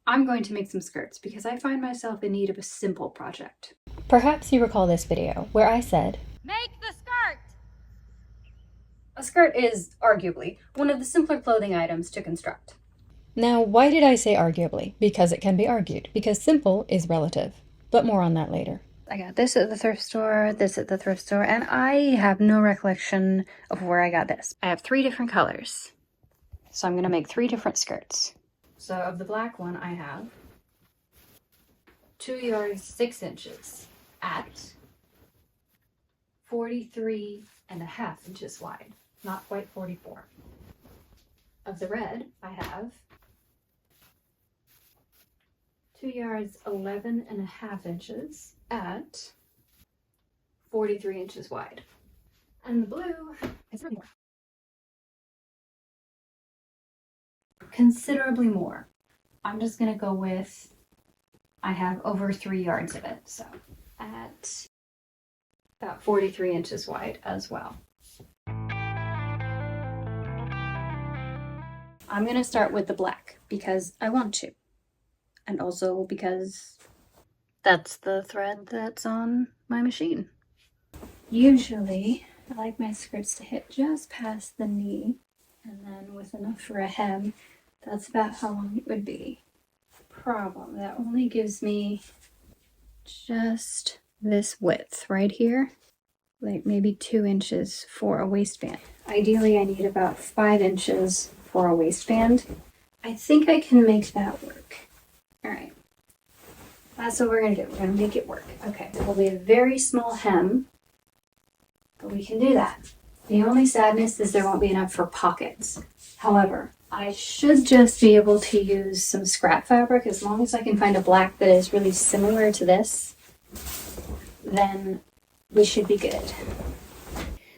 I'm going to make some skirts because I find myself in need of a simple project. Perhaps you recall this video where I said, Make the skirt! A skirt is, arguably, one of the simpler clothing items to construct. Now, why did I say arguably? Because it can be argued, because simple is relative. But more on that later. I got this at the thrift store, this at the thrift store, and I have no recollection of where I got this. I have 3 different colors, so I'm going to make 3 different skirts. So of the black one, I have 2 yards 6 inches at 43.5 inches wide, not quite 44. Of the red, I have 2 yards 11.5 inches at 43 inches wide. And the blue is really more. Considerably more. I'm just gonna go with, I have over 3 yards of it, so at about 43 inches wide as well. I'm gonna start with the black because I want to, and also because that's the thread that's on my machine. Usually, I like my skirts to hit just past the knee, and then with enough for a hem, that's about how long it would be. Problem, that only gives me just this width right here, like maybe 2 inches for a waistband. Ideally, I need about 5 inches for a waistband. I think I can make that work. All right. That's what we're gonna do. We're gonna make it work. Okay, it will be a very small hem, but we can do that. The only sadness is there won't be enough for pockets. However, I should just be able to use some scrap fabric as long as I can find a black that is really similar to this, then we should be good.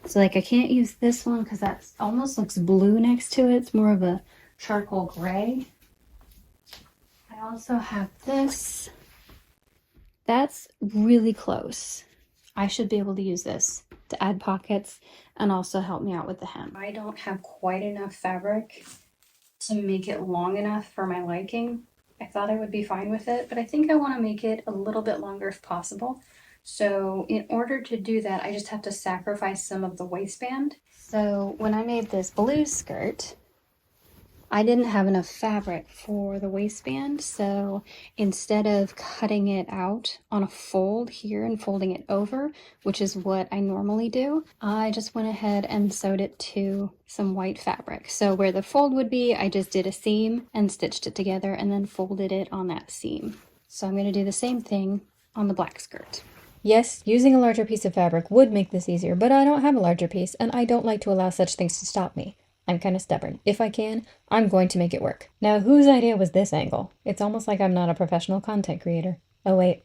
So like I can't use this one because that almost looks blue next to it. It's more of a charcoal gray. I also have this. That's really close. I should be able to use this to add pockets and also help me out with the hem. I don't have quite enough fabric to make it long enough for my liking. I thought I would be fine with it, but I think I want to make it a little bit longer if possible. So in order to do that, I just have to sacrifice some of the waistband. So when I made this blue skirt, I didn't have enough fabric for the waistband, so instead of cutting it out on a fold here and folding it over, which is what I normally do, I just went ahead and sewed it to some white fabric. So where the fold would be, I just did a seam and stitched it together and then folded it on that seam. So I'm going to do the same thing on the black skirt. Yes, using a larger piece of fabric would make this easier, but I don't have a larger piece, and I don't like to allow such things to stop me. I'm kind of stubborn. If I can, I'm going to make it work. Now, whose idea was this angle? It's almost like I'm not a professional content creator. Oh, wait.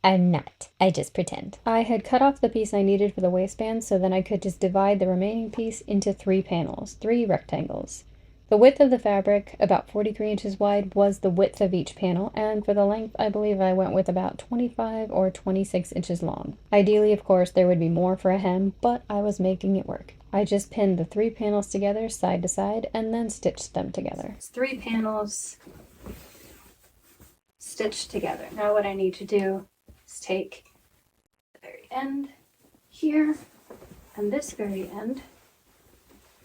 I'm not. I just pretend. I had cut off the piece I needed for the waistband, so then I could just divide the remaining piece into 3 panels, 3 rectangles. The width of the fabric, about 43 inches wide, was the width of each panel, and for the length, I believe I went with about 25 or 26 inches long. Ideally, of course, there would be more for a hem, but I was making it work. I just pinned the 3 panels together side to side and then stitched them together. It's 3 panels stitched together. Now what I need to do is take the very end here and this very end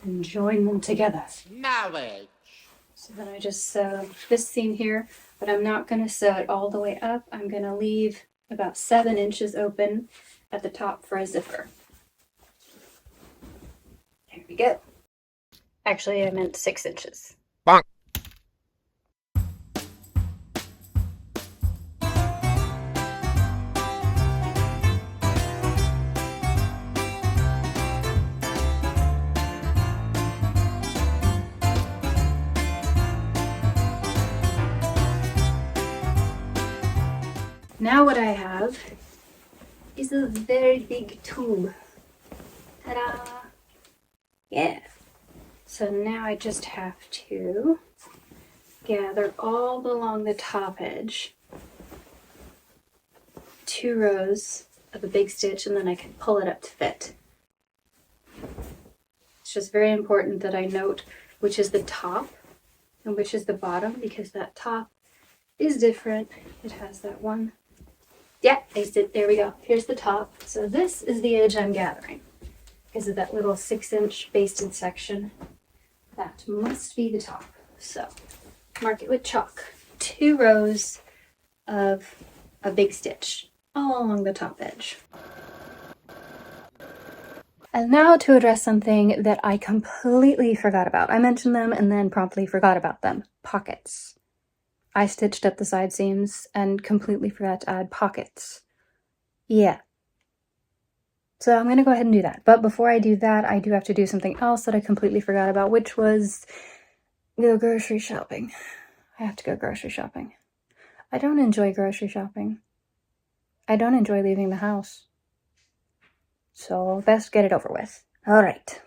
and join them together. Knowledge! So then I just sew this seam here, but I'm not going to sew it all the way up. I'm going to leave about 7 inches open at the top for a zipper. There we go. Actually, I meant 6 inches. Bonk. Now what I have is a very big tube. Ta-da! Yeah. So now I just have to gather all along the top edge 2 rows of a big stitch, and then I can pull it up to fit. It's just very important that I note which is the top and which is the bottom, because that top is different. It has that one. Yeah, there we go. Here's the top. So this is the edge I'm gathering. Because of that little 6-inch basted section. That must be the top. So mark it with chalk. 2 rows of a big stitch all along the top edge. And now to address something that I completely forgot about. I mentioned them and then promptly forgot about them. Pockets. I stitched up the side seams and completely forgot to add pockets. Yeah. So I'm going to go ahead and do that. But before I do that, I do have to do something else that I completely forgot about, which was go grocery shopping. I have to go grocery shopping. I don't enjoy grocery shopping. I don't enjoy leaving the house. So best get it over with. All right.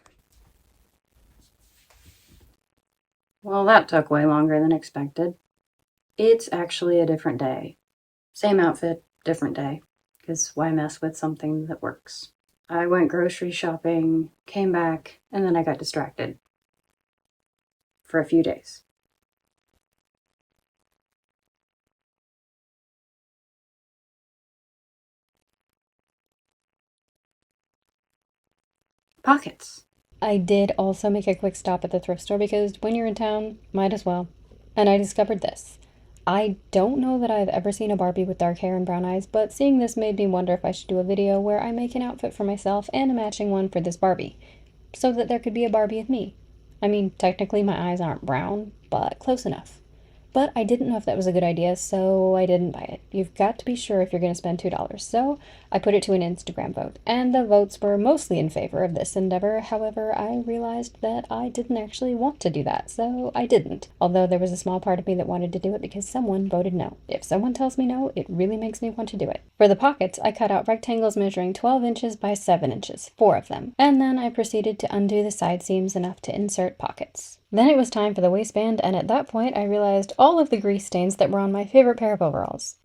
Well, that took way longer than expected. It's actually a different day. Same outfit, different day. Because why mess with something that works? I went grocery shopping, came back, and then I got distracted. For a few days. Pockets. I did also make a quick stop at the thrift store because when you're in town, might as well. And I discovered this. I don't know that I've ever seen a Barbie with dark hair and brown eyes, but seeing this made me wonder if I should do a video where I make an outfit for myself and a matching one for this Barbie, so that there could be a Barbie of me. I mean, technically my eyes aren't brown, but close enough. But I didn't know if that was a good idea, so I didn't buy it. You've got to be sure if you're going to spend $2. So I put it to an Instagram vote, and the votes were mostly in favor of this endeavor. However, I realized that I didn't actually want to do that, so I didn't. Although there was a small part of me that wanted to do it because someone voted no. If someone tells me no, it really makes me want to do it. For the pockets, I cut out rectangles measuring 12 inches by 7 inches, 4 of them. And then I proceeded to undo the side seams enough to insert pockets. Then it was time for the waistband, and at that point I realized all of the grease stains that were on my favorite pair of overalls.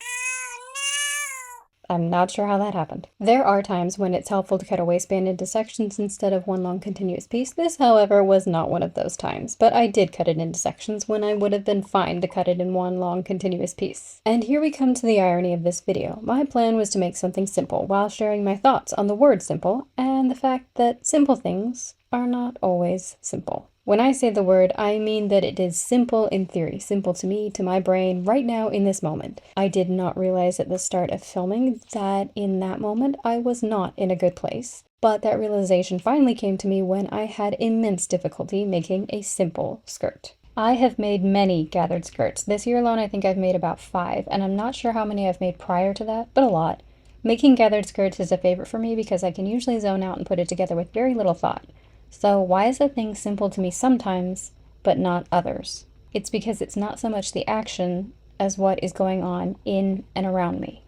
I'm not sure how that happened. There are times when it's helpful to cut a waistband into sections instead of one long continuous piece. This, however, was not one of those times, but I did cut it into sections when I would have been fine to cut it in one long continuous piece. And here we come to the irony of this video. My plan was to make something simple while sharing my thoughts on the word simple and the fact that simple things are not always simple. When I say the word, I mean that it is simple in theory, simple to me, to my brain, right now in this moment. I did not realize at the start of filming that in that moment I was not in a good place. But that realization finally came to me when I had immense difficulty making a simple skirt. I have made many gathered skirts. This year alone I think I've made about 5, and I'm not sure how many I've made prior to that, but a lot. Making gathered skirts is a favorite for me because I can usually zone out and put it together with very little thought. So why is a thing simple to me sometimes, but not others? It's because it's not so much the action as what is going on in and around me.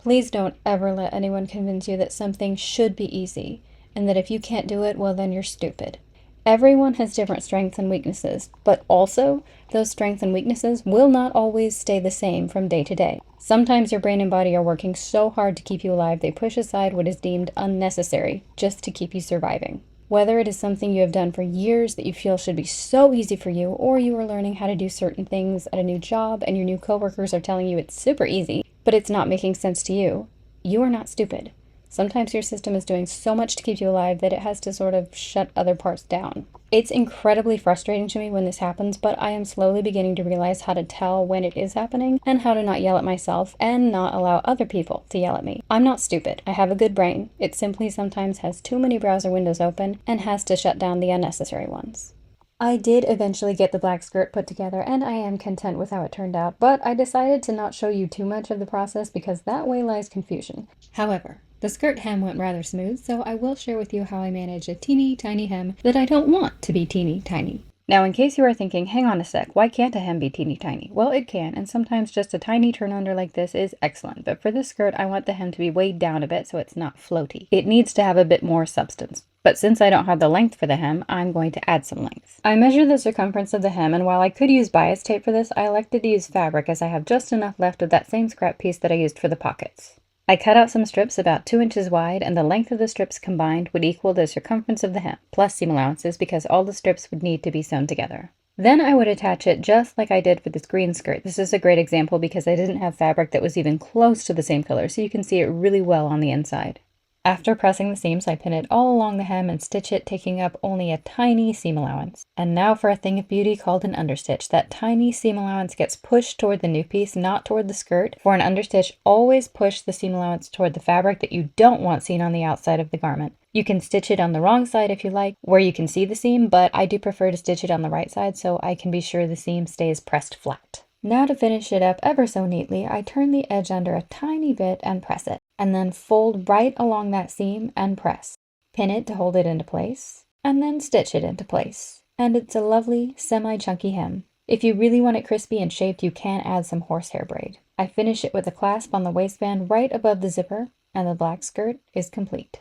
Please don't ever let anyone convince you that something should be easy, and that if you can't do it, well then you're stupid. Everyone has different strengths and weaknesses, but also, those strengths and weaknesses will not always stay the same from day to day. Sometimes your brain and body are working so hard to keep you alive they push aside what is deemed unnecessary just to keep you surviving. Whether it is something you have done for years that you feel should be so easy for you, or you are learning how to do certain things at a new job and your new coworkers are telling you it's super easy, but it's not making sense to you, you are not stupid. Sometimes your system is doing so much to keep you alive that it has to sort of shut other parts down. It's incredibly frustrating to me when this happens, but I am slowly beginning to realize how to tell when it is happening and how to not yell at myself and not allow other people to yell at me. I'm not stupid. I have a good brain. It simply sometimes has too many browser windows open and has to shut down the unnecessary ones. I did eventually get the black skirt put together and I am content with how it turned out, but I decided to not show you too much of the process because that way lies confusion. However, the skirt hem went rather smooth, so I will share with you how I manage a teeny tiny hem that I don't want to be teeny tiny. Now, in case you are thinking, hang on a sec, why can't a hem be teeny tiny? Well, it can, and sometimes just a tiny turn under like this is excellent, but for this skirt, I want the hem to be weighed down a bit so it's not floaty. It needs to have a bit more substance. But since I don't have the length for the hem, I'm going to add some length. I measured the circumference of the hem, and while I could use bias tape for this, I elected to use fabric as I have just enough left of that same scrap piece that I used for the pockets. I cut out some strips about 2 inches wide, and the length of the strips combined would equal the circumference of the hem, plus seam allowances because all the strips would need to be sewn together. Then I would attach it just like I did for this green skirt. This is a great example because I didn't have fabric that was even close to the same color, so you can see it really well on the inside. After pressing the seams, I pin it all along the hem and stitch it, taking up only a tiny seam allowance. And now for a thing of beauty called an understitch. That tiny seam allowance gets pushed toward the new piece, not toward the skirt. For an understitch, always push the seam allowance toward the fabric that you don't want seen on the outside of the garment. You can stitch it on the wrong side if you like, where you can see the seam, but I do prefer to stitch it on the right side so I can be sure the seam stays pressed flat. Now to finish it up ever so neatly, I turn the edge under a tiny bit and press it, and then fold right along that seam and press. Pin it to hold it into place, and then stitch it into place. And it's a lovely, semi-chunky hem. If you really want it crispy and shaped, you can add some horsehair braid. I finish it with a clasp on the waistband right above the zipper, and the black skirt is complete.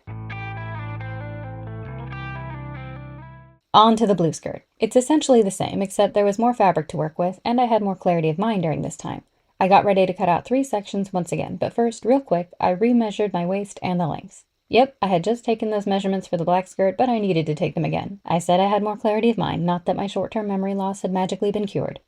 On to the blue skirt. It's essentially the same, except there was more fabric to work with, and I had more clarity of mind during this time. I got ready to cut out 3 sections once again, but first, real quick, I remeasured my waist and the lengths. Yep, I had just taken those measurements for the black skirt, but I needed to take them again. I said I had more clarity of mind, not that my short-term memory loss had magically been cured.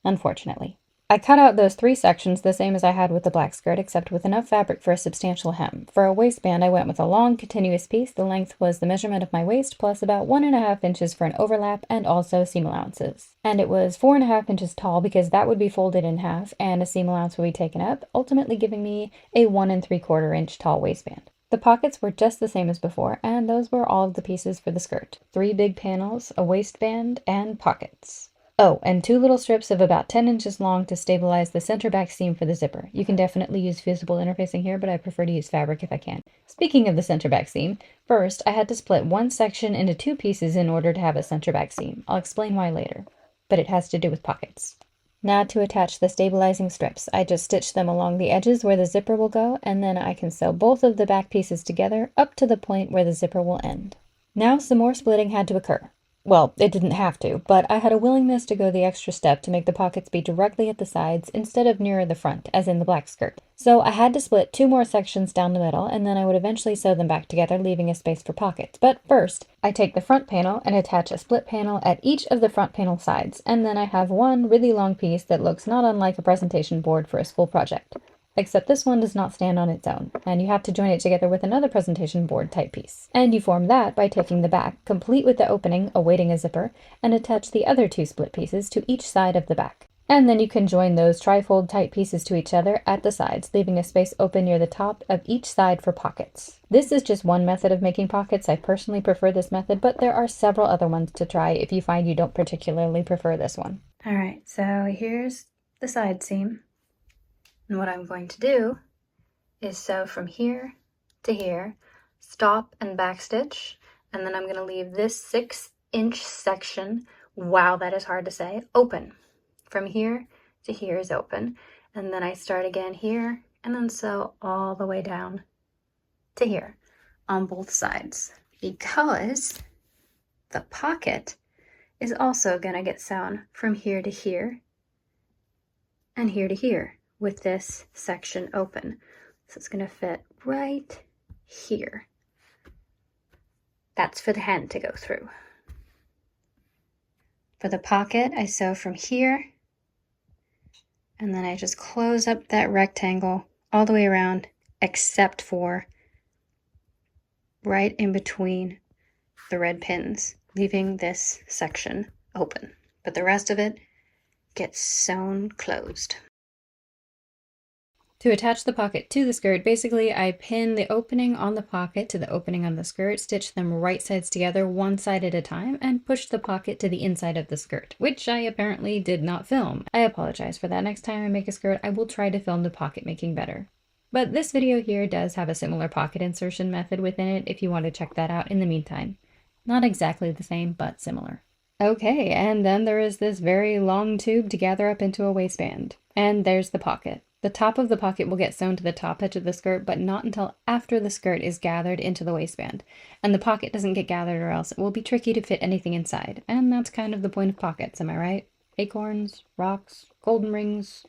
Unfortunately. I cut out those 3 sections the same as I had with the black skirt, except with enough fabric for a substantial hem. For a waistband, I went with a long, continuous piece. The length was the measurement of my waist, plus about 1.5 inches for an overlap, and also seam allowances. And it was 4.5 inches tall because that would be folded in half, and a seam allowance would be taken up, ultimately giving me a 1 3/4 inch tall waistband. The pockets were just the same as before, and those were all of the pieces for the skirt. 3 big panels, a waistband, and pockets. Oh, and 2 little strips of about 10 inches long to stabilize the center back seam for the zipper. You can definitely use fusible interfacing here, but I prefer to use fabric if I can. Speaking of the center back seam, first I had to split one section into 2 pieces in order to have a center back seam. I'll explain why later, but it has to do with pockets. Now to attach the stabilizing strips. I just stitch them along the edges where the zipper will go, and then I can sew both of the back pieces together up to the point where the zipper will end. Now some more splitting had to occur. Well, it didn't have to, but I had a willingness to go the extra step to make the pockets be directly at the sides instead of nearer the front, as in the black skirt. So I had to split 2 more sections down the middle, and then I would eventually sew them back together, leaving a space for pockets. But first, I take the front panel and attach a split panel at each of the front panel sides, and then I have one really long piece that looks not unlike a presentation board for a school project. Except this one does not stand on its own, and you have to join it together with another presentation board type piece. And you form that by taking the back, complete with the opening awaiting a zipper, and attach the other 2 split pieces to each side of the back. And then you can join those trifold type pieces to each other at the sides, leaving a space open near the top of each side for pockets. This is just one method of making pockets. I personally prefer this method, but there are several other ones to try if you find you don't particularly prefer this one. Alright, so here's the side seam. And what I'm going to do is sew from here to here, stop and backstitch, and then I'm going to leave this 6-inch section, wow, that is hard to say, open. From here to here is open, and then I start again here, and then sew all the way down to here on both sides, because the pocket is also going to get sewn from here to here and here to here, with this section open. So it's going to fit right here. That's for the hand to go through. For the pocket, I sew from here, and then I just close up that rectangle all the way around, except for right in between the red pins, leaving this section open. But the rest of it gets sewn closed. To attach the pocket to the skirt, basically I pin the opening on the pocket to the opening on the skirt, stitch them right sides together one side at a time, and push the pocket to the inside of the skirt, which I apparently did not film. I apologize for that. Next time I make a skirt, I will try to film the pocket making better. But this video here does have a similar pocket insertion method within it if you want to check that out in the meantime. Not exactly the same, but similar. Okay, and then there is this very long tube to gather up into a waistband. And there's the pocket. The top of the pocket will get sewn to the top edge of the skirt, but not until after the skirt is gathered into the waistband. And the pocket doesn't get gathered or else it will be tricky to fit anything inside. And that's kind of the point of pockets, am I right? Acorns, rocks, golden rings,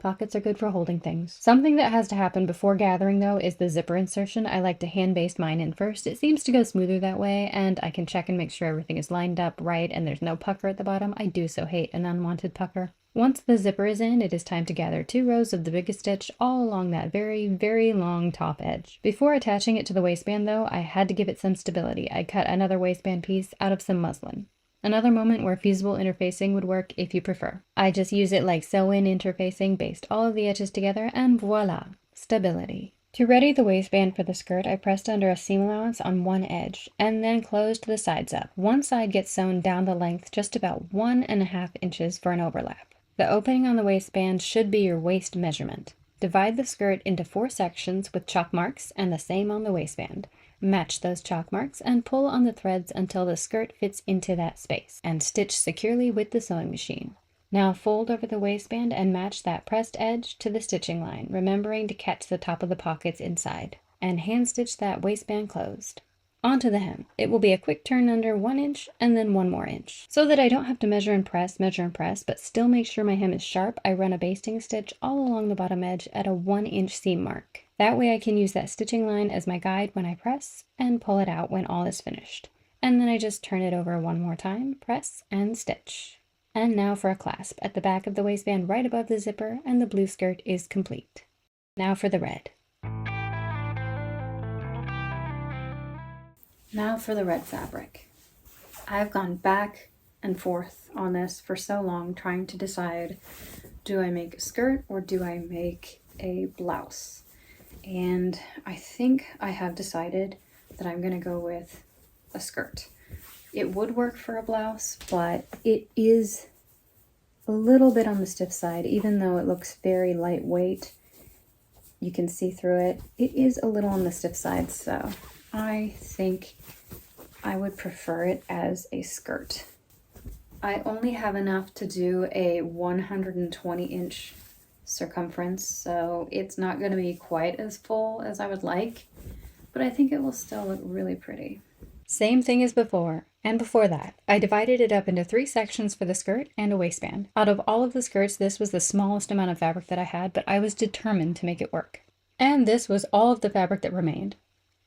Pockets are good for holding things. Something that has to happen before gathering, though, is the zipper insertion. I like to hand baste mine in first. It seems to go smoother that way, and I can check and make sure everything is lined up right and there's no pucker at the bottom. I do so hate an unwanted pucker. Once the zipper is in, it is time to gather 2 rows of the biggest stitch all along that very, very long top edge. Before attaching it to the waistband, though, I had to give it some stability. I cut another waistband piece out of some muslin. Another moment where feasible interfacing would work if you prefer. I just use it like sew-in interfacing, baste all of the edges together, and voila, stability. To ready the waistband for the skirt, I pressed under a seam allowance on one edge, and then closed the sides up. One side gets sewn down the length just about 1.5 inches for an overlap. The opening on the waistband should be your waist measurement. Divide the skirt into 4 sections with chalk marks, and the same on the waistband. Match those chalk marks and pull on the threads until the skirt fits into that space, and stitch securely with the sewing machine. Now fold over the waistband and match that pressed edge to the stitching line, remembering to catch the top of the pockets inside, and hand stitch that waistband closed. Onto the hem. It will be a quick turn under 1 inch and then 1 more inch. So that I don't have to measure and press, but still make sure my hem is sharp, I run a basting stitch all along the bottom edge at a 1 inch seam mark. That way I can use that stitching line as my guide when I press and pull it out when all is finished. And then I just turn it over 1 more time, press and stitch. And now for a clasp at the back of the waistband right above the zipper, and the blue skirt is complete. Now for the red. Now for the red fabric. I've gone back and forth on this for so long, trying to decide, do I make a skirt or do I make a blouse? And I think I have decided that I'm going to go with a skirt. It would work for a blouse, but it is a little bit on the stiff side. Even though it looks very lightweight, you can see through it. It is a little on the stiff side, so I think I would prefer it as a skirt. I only have enough to do a 120-inch circumference, so it's not going to be quite as full as I would like, but I think it will still look really pretty. Same thing as before, and before that. I divided it up into 3 sections for the skirt and a waistband. Out of all of the skirts, this was the smallest amount of fabric that I had, but I was determined to make it work. And this was all of the fabric that remained.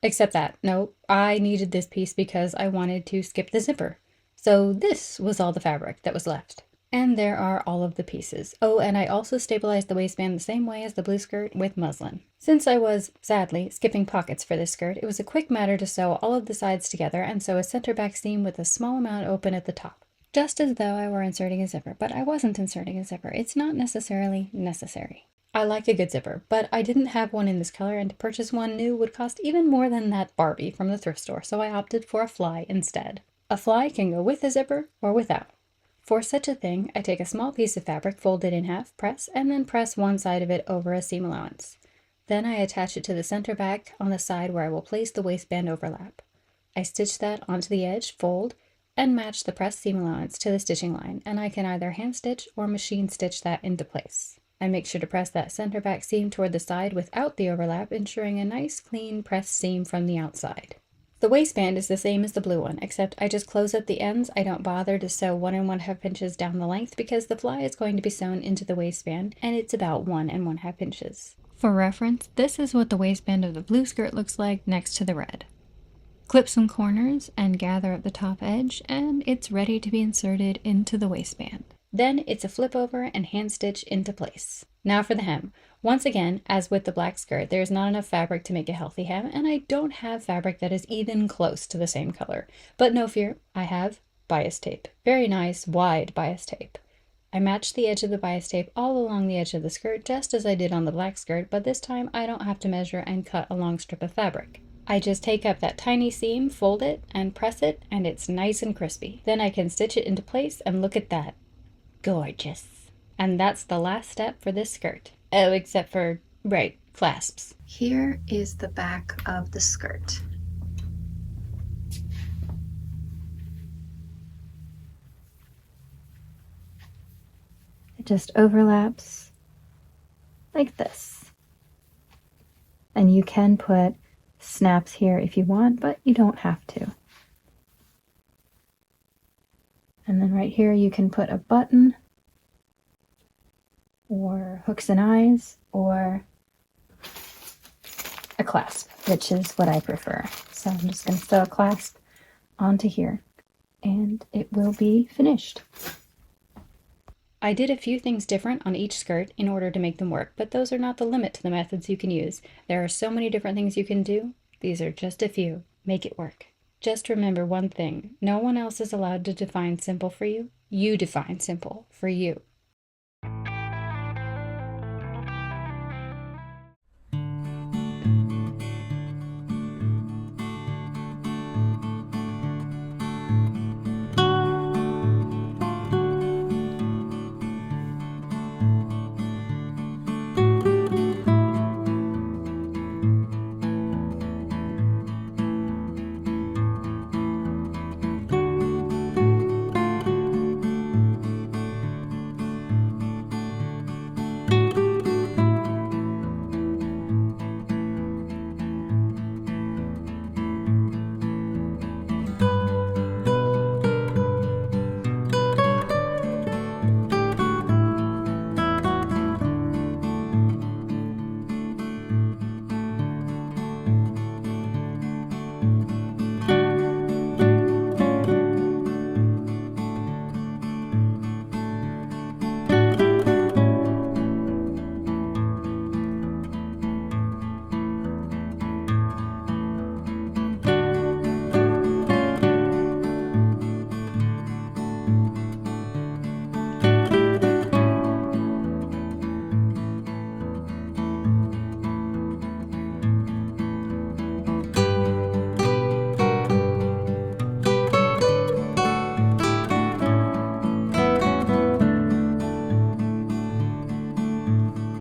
Except that, no, I needed this piece because I wanted to skip the zipper. So this was all the fabric that was left. And there are all of the pieces. Oh, and I also stabilized the waistband the same way as the blue skirt with muslin. Since I was, sadly, skipping pockets for this skirt, it was a quick matter to sew all of the sides together and sew a center back seam with a small amount open at the top. Just as though I were inserting a zipper, but I wasn't inserting a zipper. It's not necessarily necessary. I like a good zipper, but I didn't have one in this color, and to purchase one new would cost even more than that Barbie from the thrift store, so I opted for a fly instead. A fly can go with a zipper or without. For such a thing, I take a small piece of fabric, fold it in half, press, and then press one side of it over a seam allowance. Then I attach it to the center back on the side where I will place the waistband overlap. I stitch that onto the edge, fold, and match the pressed seam allowance to the stitching line, and I can either hand stitch or machine stitch that into place. I make sure to press that center back seam toward the side without the overlap, ensuring a nice clean pressed seam from the outside. The waistband is the same as the blue one, except I just close up the ends. I don't bother to sew 1 1/2 inches down the length because the fly is going to be sewn into the waistband, and it's about 1 1/2 inches. For reference, this is what the waistband of the blue skirt looks like next to the red. Clip some corners and gather at the top edge, and it's ready to be inserted into the waistband. Then it's a flip over and hand stitch into place. Now for the hem. Once again, as with the black skirt, there is not enough fabric to make a healthy hem, and I don't have fabric that is even close to the same color. But no fear, I have bias tape. Very nice, wide bias tape. I matched the edge of the bias tape all along the edge of the skirt, just as I did on the black skirt, but this time I don't have to measure and cut a long strip of fabric. I just take up that tiny seam, fold it, and press it, and it's nice and crispy. Then I can stitch it into place, and look at that. Gorgeous. And that's the last step for this skirt. Oh, except for, right, clasps. Here is the back of the skirt. It just overlaps like this. And you can put snaps here if you want, but you don't have to. And then right here you can put a button or hooks and eyes, or a clasp, which is what I prefer. So I'm just going to sew a clasp onto here, and it will be finished. I did a few things different on each skirt in order to make them work, but those are not the limit to the methods you can use. There are so many different things you can do. These are just a few. Make it work. Just remember one thing. No one else is allowed to define simple for you. You define simple for you.